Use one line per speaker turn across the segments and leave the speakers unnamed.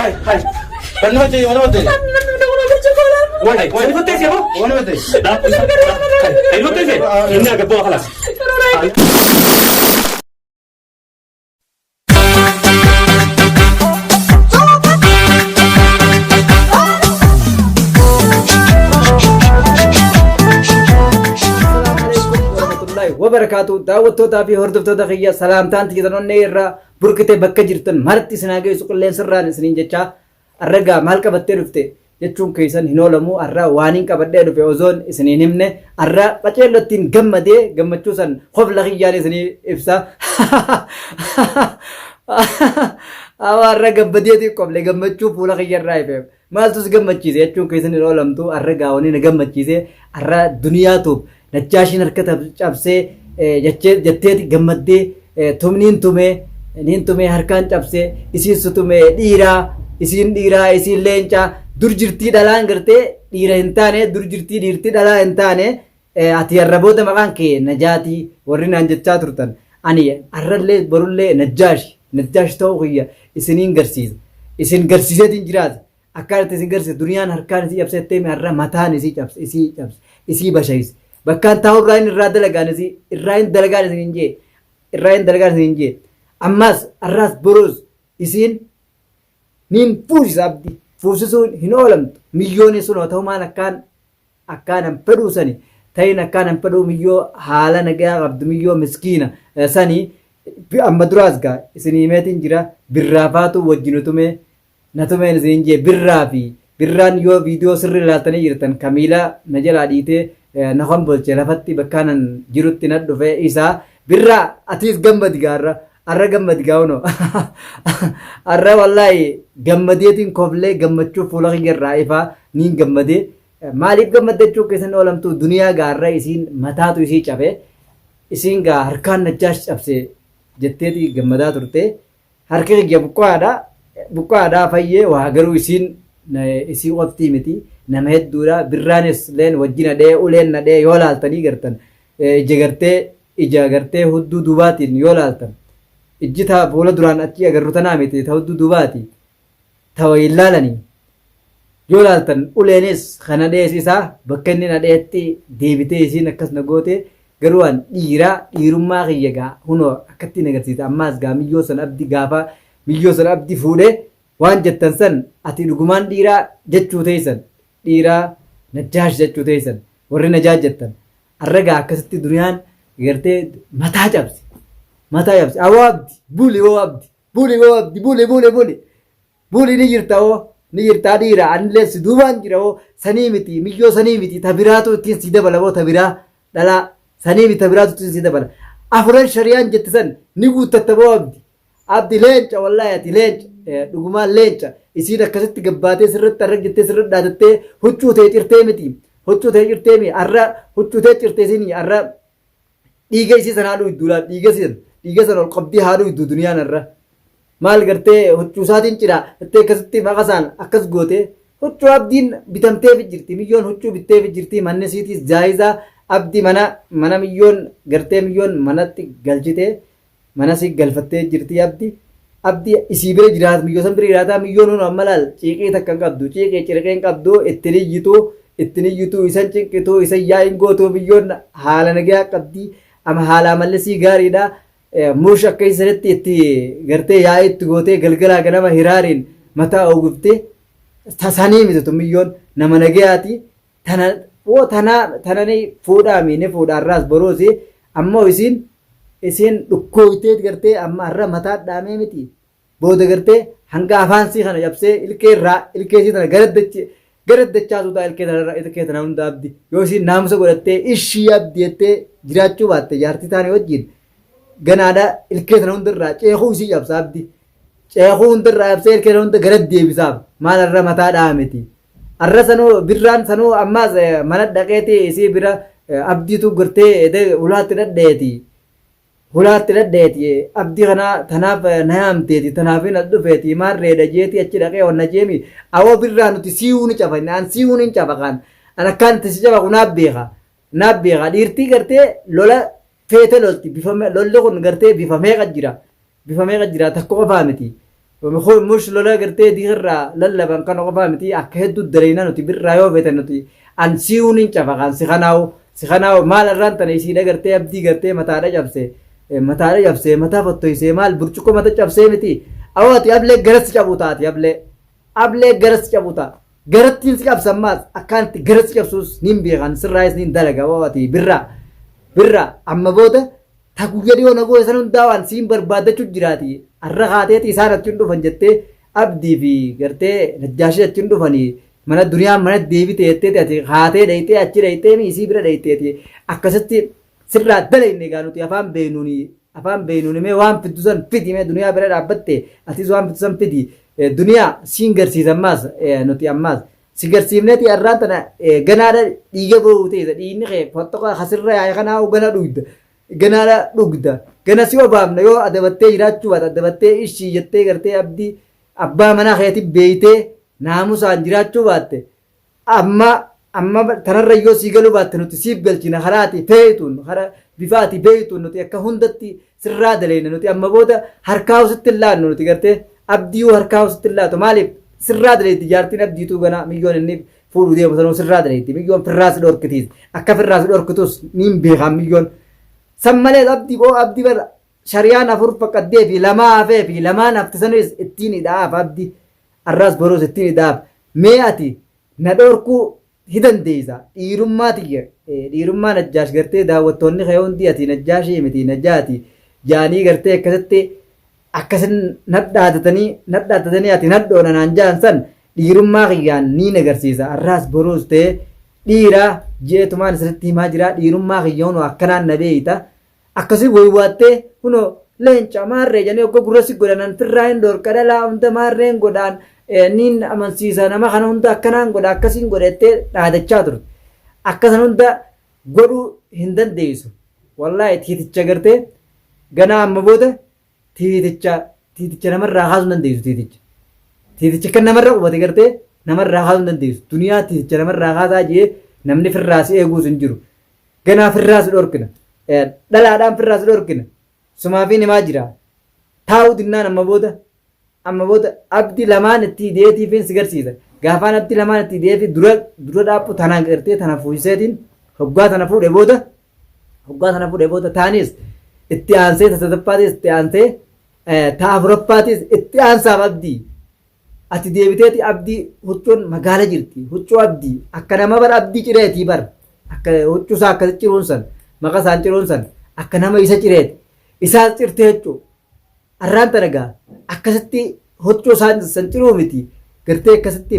Hai. Mana mati? Wala. Wala ko tayo mo. Wala mati. Ay mo tayo. Hindi agad po kalas.
وبركاته دعوتوتا في هردفتوتا خيا سلامتان تجدنون نيرا بركته بكا جرتن مرتي سناغي سقلين سران سنين جچا الرغا مالك بتي رفته جچون كيسن هنولمو الرا وانين كبدي دفه اوزون سنين نمنه الرا قچلتين گمدي گمچوسن خف لخياني سني افسا awa arra gabbadiyati qoble gammachuu fuula kiyyarraa ifeef maaltus gammachiise jechuun keessan yeroo lamtuu arra gaawanii na gammachiise arra duniyaatuuf nachaashiin harka cabsee jetteeti gammaddee tumniin tumee harkaan cabsee isiin sutumee isiin dhiiraa isiin leencaa dur jirtii dhalaan gartee dhiira hin taane dur jirtii dhiirtii dhalaa hin taane ati arraboota maqaan kee najaatii warri naan jechaa turtan ani arrallee borullee najjaash ta'uu kiyya isiniin garsiisa isin garsiiseetiin jiraata akkaatti isin garsiisa duniyaan harkaan isii cabsettee har'a mataan isii cabse isii bashayise bakkaan taa'u irraa dalagaan isin hin jee ammas arraas boruus isiin niin fuusisa abdi fuusisuun hin oolamtu milyooni sunoo ta'umaan akkaan hin fedhuusani ta'in akkaan hin fedhuu miyyoo haala nagaa qabdu miyyoo miskiina sanii amma duraas gaa isinii meetiin jira birraafaatu wajjinutume natumeen isin jee birraan yoo viidiyoo sirri ilaaltanii jirtan kamiila na jalaa dhiitee na hombolche lafatti bakkaanan jirutti na dhufe isaa birraa atiis gammadi gaarra arra gammadi gaawuno arra wallaahi gammadeetiin koflee gammachuu fuula kiyyarraa ifaa niin gammadee maaliif gammadde jechuu keessan oolamtu duniyaa gaarra isiin mataatu isii cabe isiin gaa harkaan najjaash cabse jetteeti gammadaa turte harki kiyya buqqaadhaa fayyee waa garuu isiin isii qoftii miti nama hedduudha birraanis leen wajjin nadhee uleen nadhee yoo laaltanii gartan ija gartee hudduu dubaatiin yoo laaltan ijji taa fuula duraan achi agarru tanaa miti ta hudduu dubaati tawa hin laalanii yoo laaltan uleenis kan nadhees isaa bakka inni nadheetti deebitee isiin akkas na goote garuu an dhiirummaa kiyya gaa hunoo akkatti nagarsiisa ammaas gaa miyyoo san abdi fuudhee waan jettan san ati dhugumaan dhiiraa jechuu teessan dhiiraa najjaash jechuu teessan warri najaash jettan arragaa akkasitti duniyaan gartee mataa cabsi awoo abdi buli ni jirtaa dhiira anillee si duubaan jira oo sanii miti miyyoo sanii miti tabiraatu ittiin si dabala moo tabiraa dhalaa sanii miti tabiraatu ittiin si dabala afuran shari'aan jette san ni guuttatta moo abdi leenca wallaahi ati leenca dhugumaan leenca isiin akkasitti gabbaatee sirritti arra jettee sirritti dhaadattee huccuu ta'e cirtee mi arra huccuu ta'e cirtee isin arra dhiiga isii san haadhu idduu dhiiga san ol qabdii haadhu idduu duniyaan arra maal gartee huccuu isaatiin cidhaa jettee akkasitti maqasaan akkas goote huccuu abdiin bitamteef jirti miyyoon huccuu bitteef jirti manni isiitiis jaayizaa abdi mana miyyoon gartee miyyoon manatti galchite mana si galfattee jirti abdi isii bira jiraata miyyoo san bira jiraata miyyoon hun amma laal ciiqii takka qabdu ciiqii cirqeen qabdu ittiin iyyituu isan cinqituu isan yaa'iin gootuu miyyoon haala nagaa qabdi ama haala mallisii gaariidha muush akka isanitti itti gartee yaa'ii itti gootee galgalaa ganama hiraariin mataa oguftee tasanii mititu miyyoon nama nagayaati tanani fuudhaarraas boroosi ammoo isiin dhukkooytee gartee amma har'a mataa dhaamee miti booda gartee hanga afaansii kana cabsee ilkeesii tana garaddachaasu ta'a ilkee tana hunda abdi yoo isiin naamusa godhattee ishii abdi jettee jiraachuu baatte jaartii taane wajjin ganaadha ilkee tana hundarraa ceekuu isii cabsa abdi ceekuu hundarraa cabsee ilkee tana hunda garat deebisaaf maal har'a mataa dhaameti har'a sanoo birraan sanoo ammaas mana dhaqeeti isii bira abdiitu gartee hulaatti dhadheeti abdii kanaa tanaaf na yaamteeti tanaaf na dhufeeti maarreedha jeeti achi dhaqee onna jeemi awoo birraa nuti siihuu ni cafa an siihuu ni cafa kan an akkaan itti si cafa naaf beeka dhiirtii gartee lola feete lolti lolli kun gartee bifa meeqa jira takka qofaa miti mush lola gartee diirraa lallaban kan qofaa miti akka hedduu dareena nuti birraa yoo feetan nuti an si'uun cafaqan si kanaawu maal irraan tana isiidha gartee abdii gartee mataadha cabsee mataa fottoysee maal burcuqqoo mata cabsee miti awooti ablee garatti cabuu taati ablee garatti cabuu ta'a garattiin si cabsan maas akkaan itti garatti cabsuus niin beekan sirraayis niin dalaga awooti birraa amma booda takuyya dhiyoo nagoo isan hundaa waan siin barbaadachuu jiraati har'a haateeti isaan achiin dhufan jettee abdii fi gartee najjaashii achiin dhufanii mana duniyaan mana deebitee jettee ati haatee dhayitee achi dhayitee isii bira dhayiteeti akkasitti sirraa dalayne egaa nuti afaan beenuuni mee waan fiddu san fidi mee duniyaa bira dhaabbatte atis waan fiddu san fidi duniyaa siin garsiisan maas nuti ammaas si garsiifneeti har'aan tana ganaadha dhiiga ba'uu ta'e dhiigni kee fottoqa hasirra yaa'e kanaa gana dhugda gana si obaafna yoo adabattee jiraachuu baate adabattee ishii jettee gartee abdii abbaa manaa keetii beeytee naamusaan jiraachuu baatte amma tanarra yoo sii galuu baatte nuti siif galchina karaati feetuun kara bifaati beeytuun nuti akka hundatti sirraa daleena nuti amma booda harkaa usitti laannu nuti gartee abdii harkaa usitti laatu maaliif sirraa daleetti jaartiin abdiituu gana miyyoon inni fuudhu deemu sanuu sirraa daleetti miyyoon firraas dhorkitiis akka firraas dhorkitus niin beekaan miyyoon san malee abdii bara shariyaan afur faqqaddee fi lamaa hafee fi lamaan hafte sanis ittiin hidhaaf abdii arraas boruus ittiin hidhaaf mee ati na dhorkuu hidandeessa dhiirummaa najjaash gartee daawwattoonni kee hundi ati najjaashii miti najjaati jaanii gartee akkasin nadhaatatanii ati nadhoona naan jaan san dhiirummaa kiyyaan niin agarsiisa arraas boruus ta'e dhiira jeetumaan isirratti himaa jira dhiirummaa kiyyoon akkanaan na beeyta akkasii woywaattee kuno leenca maarree janii oggo gurrasi godhanan firraa hin dhoorka dhalaa hunda maarreen godhaan niin amansiisa nama kana hunda akkanaan godha akkasiin godhettee dhaadachaa turte akkasan hunda godhuu hin dandeessu wallaahi tiiticha gartee ganaa amma booda tiiticha namarraa kaasuu hin dandeessu tiiticha kan namarra qubate gartee namarraa kaasuu hin dandeessu duniyaa tiiticha namarraa kaasaa jee namni firraas eeguus hin jiru ganaa firraas dhorkina dhalaadhaan firraas dhorkina sumaafiin himaa jira taa'uu dinnaan amma booda abdii lamaan itti deetiifiin si garsiisa gaafaan abdii lamaan itti deefi dura dhaabbu tanaan gartee tana fuuyiseetiin hoggaa tana fuudhe booda taanis itti aansee tasaffaatis itti aansee taafuraffaatis itti aansaaf abdii ati deebiteeti abdii huccuun magaala jirti huccuu abdii akka nama bara abdii cireetii bara akka huccuusaa akkasi ciruun san maqaa isaan ciruun san akka nama isa cireeti isaan cirte huccuu arraan tanagaa akkasitti huccuu isaan san ciruu miti gartee akkasitti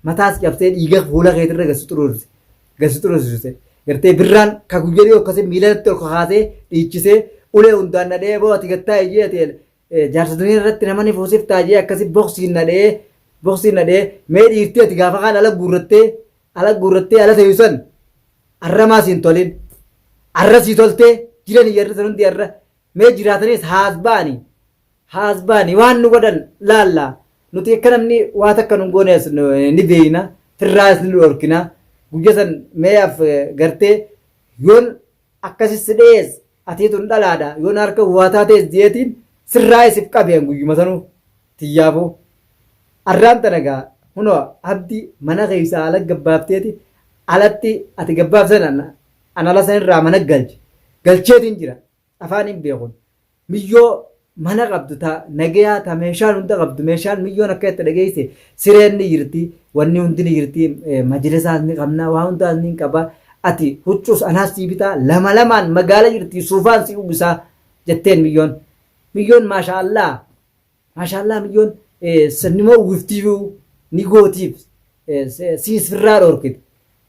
mataas cabsee dhiiga fuula keetirra gasi xuruursise gartee birraan kakuyyadii akkasii miilatti ol kakaasee dhiichisee ulee hundaan nadhee boo ati gattaa ijee ati jaarsa duniyaa irratti namani fuusif taajee akkasii boksiin nadhee mee dhiirtii ati gaafa kaan ala guurrattee ala ta'isan arramaa siin tolin arra sii toltee jiran iyyarri san hundi arra mee jiraatanis haas baani waan nu godhan laallaa nuti akka namni waa takka nu goonees ni beeyna firraas ni dhorkina guyya san meeyaaf gartee yoon akkasis dhiyees atiitun dhalaadha yoon harka waataa ta'es diyeetiin sirraa isif qabeen guyyuma sanuu tiyyaafuu arraan tanagaa hunoo abdii mana keessaa ala gabbaafteeti alatti ati gabbaafsan anala sanirraa mana galcheetiin jira afaan hin beekun miyyoo mana qabdu ta nagayaa ta meeshaan hunda qabdu meeshaan miyyoon akka itti dhageesse sireen ni jirti wanni hundi ni jirti majlisaas ni qabna waa hundaas ni qaba ati huccuus anaas sii bitaa lamaan magaala jirti suufaan si uwwisaa jetteen miyyoon maashaallah miyyoon sannimoo uwwiftiifuu ni gootiif siis firraa dhorkite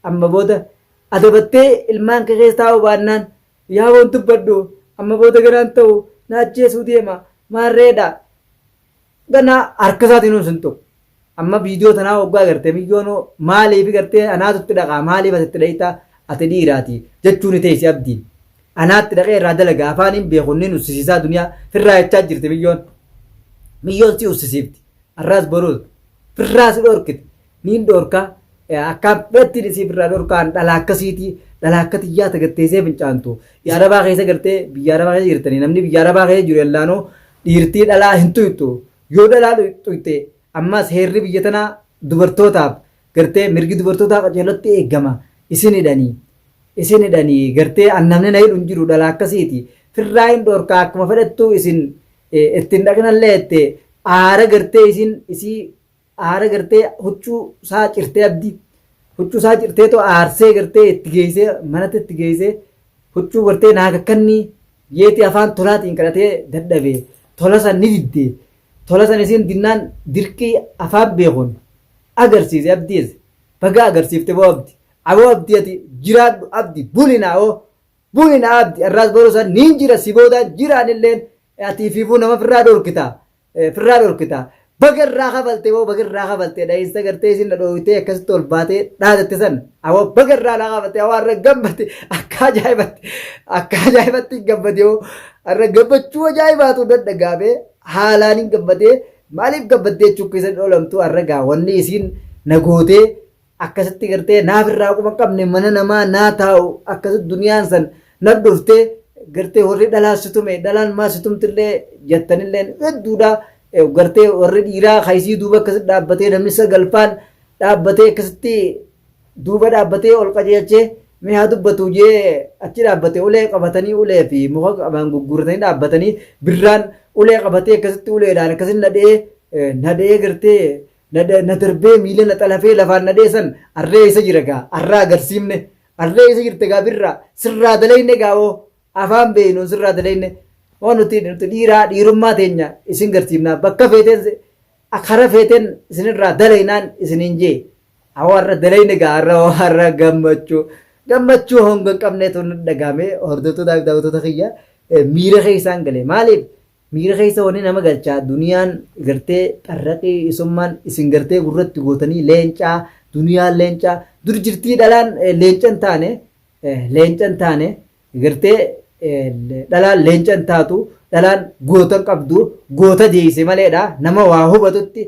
amma booda adabattee ilmaan kee keessa taa'uu baannaan yaa wantu baddu amma booda ganaan ta'u naajjeesuu deema maarreedha ganaa harka isaatiin sun ta'u amma viidiyoo tanaa waggaa gartee miyyoon maaliif gartee anaatutti dhaqaa maaliif asitti dhayitaa ati dhiiraati jechuun teessi abdiin anaatti dhaqee irraa dalaga afaan hin beekunniin ussisiisaa duniyaa firraa jechaa jirti miyyoon si ussisiifti arraas boruus firraa si dhorkite niin dhorkaa akkaan fedhattiin isii firraa dhorkaan dhala akkasiiti dhala akka xiyyaa tagatteessee fincaantu biyya arabaa keessa gartee biyya arabaa keessa jirtanii namni biyya arabaa keessa jiru yallaanoo dhiirtii dhalaa hin tuytu yoo dhalaa tuyte ammas heerri biyya tanaa dubartootaaf gartee mirgi dubartootaa qajeelatti eegama isin hidhanii gartee annamni na hidhuun jiru dhala akkasiiti firraa hin dhoorkaa akkuma fedhattu isin ittiin dhaqnallee itti aara gartee aara gartee huccuu isaa cirtee huccuu isaa cirtee too aarsee gartee itti geessee manatti itti geessee huccuu gartee naa kakkanni yeeti afaan tolaatiin kadhatee dadhabee tola san ni didde tola san isin dinnaan dirqii afaan beekun agarsiise abdiis baga agarsiifte boo abdi ati jiraadhu abdi bulina abdi irraas boruu san niin jira si boodaan jiraanilleen ati fiifuu nama firraa dhorkita baga irraa kafalte dha'iinsa gartee isin dhadhooyitee akkasitti ol baatee dhaadatte san awwa baga irraa laa kafalte awwa irra gammate akka ajaa'ibatti gammate irra gammachuu ajaa'ibaatu dadhagaabee haalaan hin gammadee maaliif gammaddee jechuun keessatti oolamtu arragaa wanni isiin nagootee akkasitti gartee naaf irraa quma qabne mana namaa naa taa'u akkasitti duniyaan san na dhuftee gartee warri dhalaa situme dhalaan maa situmtillee jettanillee hedduudha gartee warri dhiiraa kaysii duuba akkasitti dhaabbatee namni sagalfaan dhaabbatee akkasitti duuba dhaabbatee ol qajeelchee mee haa dubbatu jee achi dhaabbatee ulee qabatanii ulee fi muka qaban gurguratanii dhaabbatanii birraan ulee qabatee akkasitti uleedhaan akkasitti nadhee gartee na darbee miila na xalafee lafaan nadhee san arree isa jira gaa arraa agarsiifne arree isa jirte gaa birraa sirraa dalayne gaa'oo afaan beeynuun sirraa dalayne waan nuti dhiirummaa teenya isin garsiifnaa bakka feeteen akkara feeteen isinirraa dalaynaan isiniin jee hawaarra dalayne gaa harra gammachuu honga qabneetu nu dhagahame hordoftoota daawwattoota kiyya miira keessaan galee maaliif miira keessa wanni nama galchaa duniyaan gartee xarraqii isummaan isin gartee gurratti gootanii leencaa duniyaan leencaa dur jirtii dhalaan leencan taane gartee dhalaan leencan taatu dhalaan gootan qabdu goota deeyse maleedha nama waa hubatutti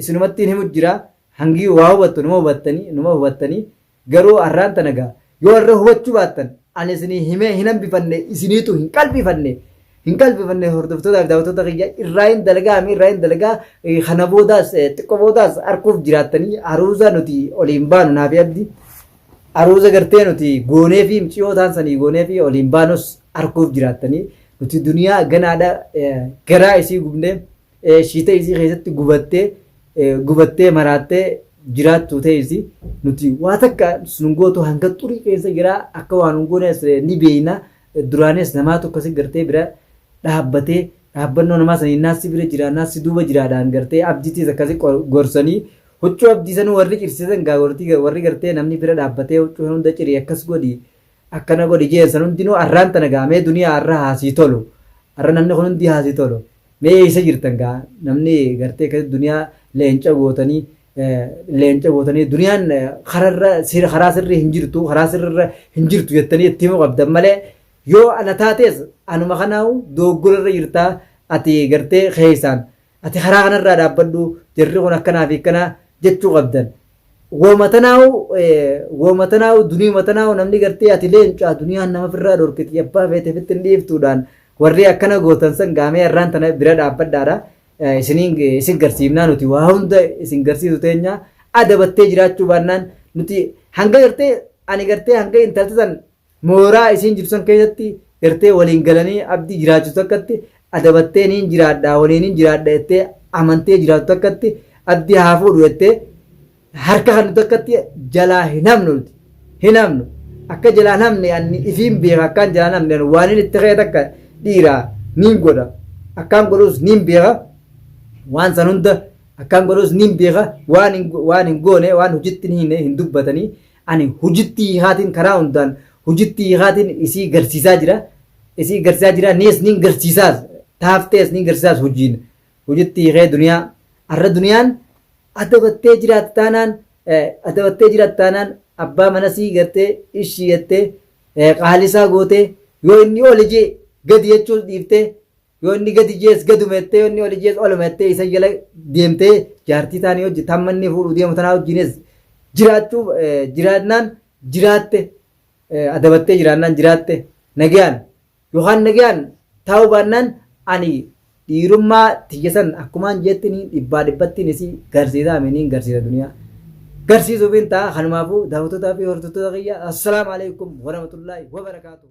isinumattiin himu jira hangi waa hubattu numa hubattanii garuu arraan tanagaa yoo irra hubachuu baattan ani isinii himee hin hambifanne isiniitu hin qalbifanne hordoftoota daawwattoota kiyya irraa hin dalagaa kana boodaas xiqqoo boodaas arkuuf jiraattanii aruuza nuti oliin baanu naaf abdi aruuza gartee nuti goonee fi miciyoo taansanii goonee fi oliin baanus arkuuf jiraattanii nuti duniyaa ganaadha garaa isii gubnee shiita isii keessatti gubattee maraattee jiraattu ta'isi nuti waa takka sun gootu hanga xurii keessa jira akka waan goones ni beeyna duraanes namaa tokko gartee bira dhaabbannoo namaa sanii naassi bira jira naassi duuba jiraadhaan gartee abdiitiis akkasi gorsanii huccuu abdiisan warri cirsiisan warri gartee namni bira dhaabbatee huccuu hunda cirii akkas godhi akkana godhi jeensan hundinuu arraan tana gaamee duniyaa arra haasii tolu arra namni kun hundi haasii tolu mee isa jirtan gaa namni gartee akkasi duniyaa leenca gootanii duniyaan karaa sirrii hin jirtu jettanii itti himuu qabdan malee yoo ana taates anuma kanaawu doggorarra jirtaa ati gartee keessaan ati karaa kanarraa dhaabbadhu jarri kun akkanaa fi akkanaa jechuu qabdan woomatanaawu duniimatanaawu namni gartee ati leencaa duniyaan nama firraa dhorkiti abbaa feete fittin dhiiftuudhaan warri akkana gootan san gaamee irraan tana bira dhaabbadhaadha isin garsiifnaa nuti waa hunda isin garsiisu teenya adabattee jiraachuu baannaan nuti hanga gartee ani gartee hanga intalti san mooraa isin jirsan keessatti gartee waliin galanii abdii jiraachuu akkatti adabattee niin jiraadha waliin niin jiraadha jettee amantee jiraachuu akkatti abdii haa fuudhu jettee harka kan nuti akkatti jalaa hin hamnu akka jalaa namne ani ifiin beeka akkaan jalaa namne waan inni itti ka'e takka dhiiraa niin godha akkaan godhus niin beeka waan san hunda akkaan godhus niin beeka waan hin goone waan hojitti hin dubbatanii ani hojitti hiikaatiin karaa hundaan hojitti hiikaatiin isii garsiisaa jira nees niin garsiisaas taaftees niin garsiisaas hojitti hiikee duniyaa arra duniyaan adabattee jiraatte taanaan abbaa manasii gartee ishii jettee qaalisaa gootee yoo inni ol ijee gadi jechuus dhiiftee yoo inni gadi jees gaduma jettee yoo inni ol ijees oluma jettee isa jala deemtee jaartii taanii hojii tammanni fuudhu deemu tanaa wajjinis jiraannaan jiraatte adabattee jiraannaan jiraatte nagayaan yookaan nagayaan taa'uu baannaan ani dhiirummaa tiyyasan akkumaan jettini dhibbaa dhibbattiin isii garsiisaa aminiin garsiisa duniyaa. Garsiisuuf hin ta'a kanumaafuu daawwattotaa fi hordoftoota kiyya assalaamu alaikum warahmatullaahi wabarakaatu.